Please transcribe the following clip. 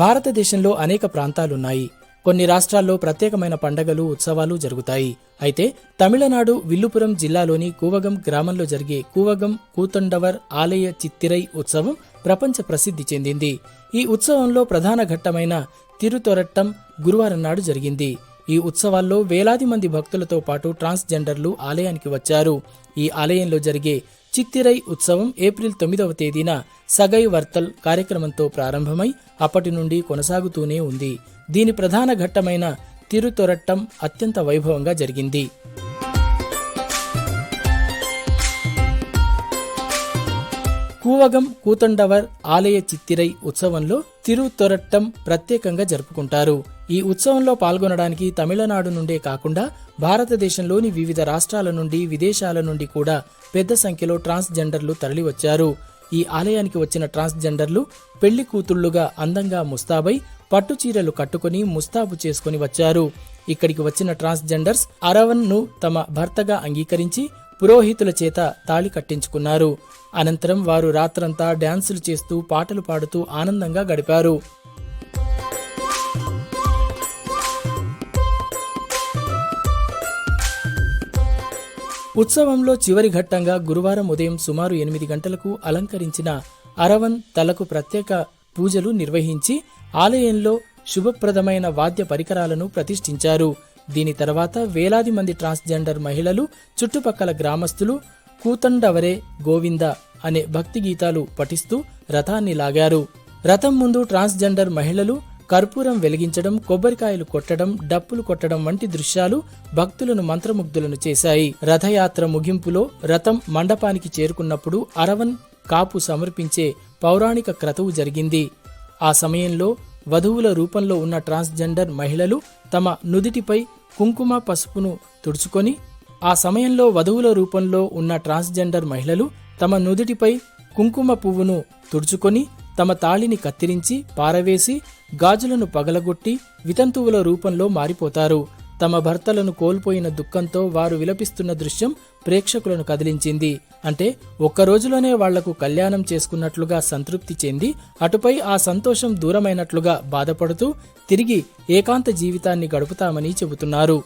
భారతదేశంలో అనేక ప్రాంతాలున్నాయి. కొన్ని రాష్ట్రాల్లో ప్రత్యేకమైన పండగలు, ఉత్సవాలు జరుగుతాయి. అయితే తమిళనాడు విల్లుపురం జిల్లాలోని కూవగం గ్రామంలో జరిగే కూవగం కూతండవర్ ఆలయ చిత్తిరై ఉత్సవం ప్రపంచ ప్రసిద్ధి చెందింది. ఈ ఉత్సవంలో ప్రధాన ఘట్టమైన తిరుతొరట్టం గురువారం నాడు జరిగింది. ఈ ఉత్సవాల్లో వేలాది మంది భక్తులతో పాటు ట్రాన్స్జెండర్లు ఆలయానికి వచ్చారు. ఈ ఆలయంలో జరిగే చిత్తిరై ఉత్సవం ఏప్రిల్ 9వ తేదీన సగై వర్తల్ కార్యక్రమంతో ప్రారంభమై అప్పటి నుండి కొనసాగుతూనే ఉంది. దీని ప్రధాన ఘట్టమైన తిరుతొరట్టం అత్యంత వైభవంగా జరిగింది. కూవగం కూతండవర్ ఆలయ చిత్తిరై ఉత్సవంలో తిరుతొరట్టం ప్రత్యేకంగా జరుపుకుంటారు. ఈ ఉత్సవంలో పాల్గొనడానికి తమిళనాడు నుండే కాకుండా భారతదేశంలోని వివిధ రాష్ట్రాల నుండి, విదేశాల నుండి కూడా పెద్ద సంఖ్యలో ట్రాన్స్జెండర్లు తరలివచ్చారు. ఈ ఆలయానికి వచ్చిన ట్రాన్స్జెండర్లు పెళ్లి కూతుళ్లుగా అందంగా ముస్తాబై పట్టుచీరలు కట్టుకుని ముస్తాబు చేసుకుని వచ్చారు. ఇక్కడికి వచ్చిన ట్రాన్స్జెండర్స్ అరవన్ ను తమ భర్తగా అంగీకరించి పురోహితుల చేత తాళి కట్టించుకున్నారు. అనంతరం వారు రాత్రంతా డాన్సులు చేస్తూ పాటలు పాడుతూ ఆనందంగా గడిపారు. ఉత్సవంలో చివరి ఘట్టంగా గురువారం ఉదయం సుమారు 8 గంటలకు అలంకరించిన అరవన్ తలకు ప్రత్యేక పూజలు నిర్వహించి ఆలయంలో శుభప్రదమైన వాద్య పరికరాలను ప్రతిష్ఠించారు. దీని తర్వాత వేలాది మంది ట్రాన్స్జెండర్ మహిళలు, చుట్టుపక్కల గ్రామస్తులు కూతండవరే గోవింద అనే భక్తి గీతాలు పఠిస్తూ రథాన్ని లాగారు. రథం ముందు ట్రాన్స్జెండర్ మహిళలు కర్పూరం వెలిగించడం, కొబ్బరికాయలు కొట్టడం, డప్పులు కొట్టడం వంటి దృశ్యాలు భక్తులను మంత్రముగ్ధులను చేశాయి. రథయాత్ర ముగింపులో రథం మండపానికి చేరుకున్నప్పుడు అరవన్ కాపు సమర్పించే పౌరాణిక క్రతువు జరిగింది. ఆ సమయంలో వధువుల రూపంలో ఉన్న ట్రాన్స్జెండర్ మహిళలు తమ నుదిటిపై కుంకుమ పసుపును తుడుచుకొని కుంకుమ పువ్వును తుడుచుకొని తమ తాళిని కత్తిరించి పారవేసి గాజులను పగలగొట్టి వితంతువుల రూపంలో మారిపోతారు. తమ భర్తలను కోల్పోయిన దుఃఖంతో వారు విలపిస్తున్న దృశ్యం ప్రేక్షకులను కదిలించింది. అంటే ఒక్క రోజులోనే వాళ్లకు కళ్యాణం చేసుకున్నట్లుగా సంతృప్తి చెంది, అటుపై ఆ సంతోషం దూరమైనట్లుగా బాధపడుతూ తిరిగి ఏకాంత జీవితాన్ని గడుపుతామని చెబుతున్నారు.